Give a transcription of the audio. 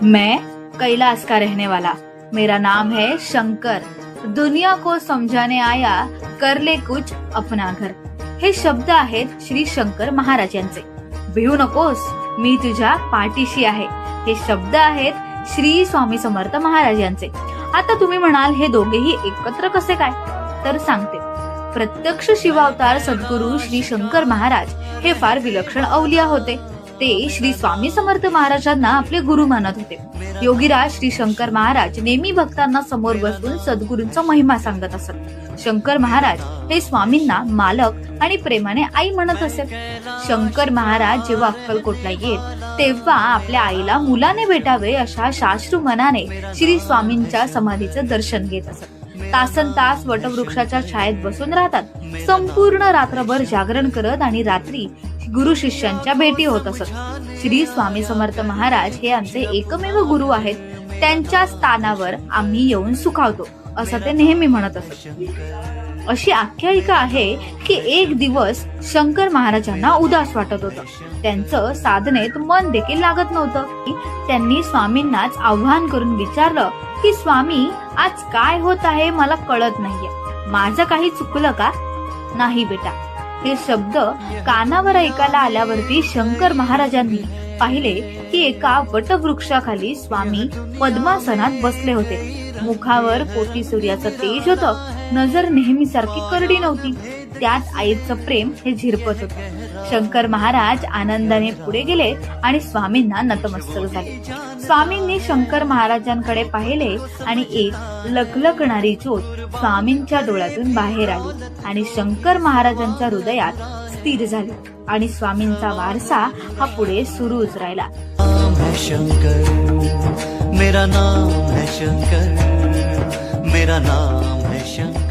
मैं कैलाश का रहने वाला, मेरा नाम है शंकर, दुनिया को समझाने आया, कर ले कुछ अपना घर. हे शब्द आहेत श्री शंकर महाराज यांचे. भिवू नकोस, मी तुझ्या पाठीशी आहे. हे शब्द आहेत श्री स्वामी समर्थ महाराज यांचे. आता तुम्ही म्हणाल हे दोघेही एकत्र कसे काय, तर सांगते. प्रत्यक्ष शिवावतार सद्गुरू श्री शंकर महाराज हे फार विलक्षण अवलिया होते. ते श्री स्वामी समर्थ महाराजांना आपले गुरु मानत होते. योगीराज श्री शंकर महाराज नेहमी भक्तांना समोर बसून सद्गुरूंचा महिमा सांगत असत. शंकर महाराज हे स्वामींना मालक आणि प्रेमाने आई म्हणत असत. शंकर महाराज जेव्हा अक्कलकोटला येत तेव्हा आपल्या आईला मुलाने भेटावे अशा शाश्रू मनाने श्री स्वामींच्या समाधीचं दर्शन घेत असत. तासन तास वटवृक्षाच्या छायेत बसून राहतात. संपूर्ण रात्रभर जागरण करत आणि रात्री गुरु शिष्यांच्या भेटी होत असत. श्री स्वामी समर्थ महाराज हे आमचे एकमेव गुरु आहेत. त्यांच्या स्थानावर आम्ही येऊन सुखावतो असं ते नेहमी म्हणत असत. अशी आख्यायिका आहे की एक दिवस शंकर महाराजांना उदास वाटत होतं. त्यांचं साधनेत मन देखील लागत नव्हतं. त्यांनी स्वामींनाच आव्हान करून विचारलं की स्वामी, आज काय होत आहे मला कळत नाहीये. माझं काही चुकलं का? नाही बेटा. हे शब्द कानावर ऐकायला आल्यावरती शंकर महाराजांनी पाहिले की एका वटवृक्षाखाली स्वामी पद्मासनात बसले होते. मुखावर कोटी सूर्याचं तेज होतं. नजर नेहमीसारखी करडी नव्हती. त्यात आईचं प्रेम हे झिरपत होतं. शंकर महाराज आनंदाने पुढे गेले आणि स्वामींना नतमस्तक झाले. स्वामींनी शंकर महाराजांकडे पाहिले आणि एक लखलखणारी ज्योत स्वामींच्या डोळ्यातून बाहेर आली आणि शंकर महाराजांच्या हृदयात स्थिर झाली आणि स्वामींचा वारसा हा पुढे सुरूच राहिला. मेरा नाम है शंकर, मेरा नाम है शंकर.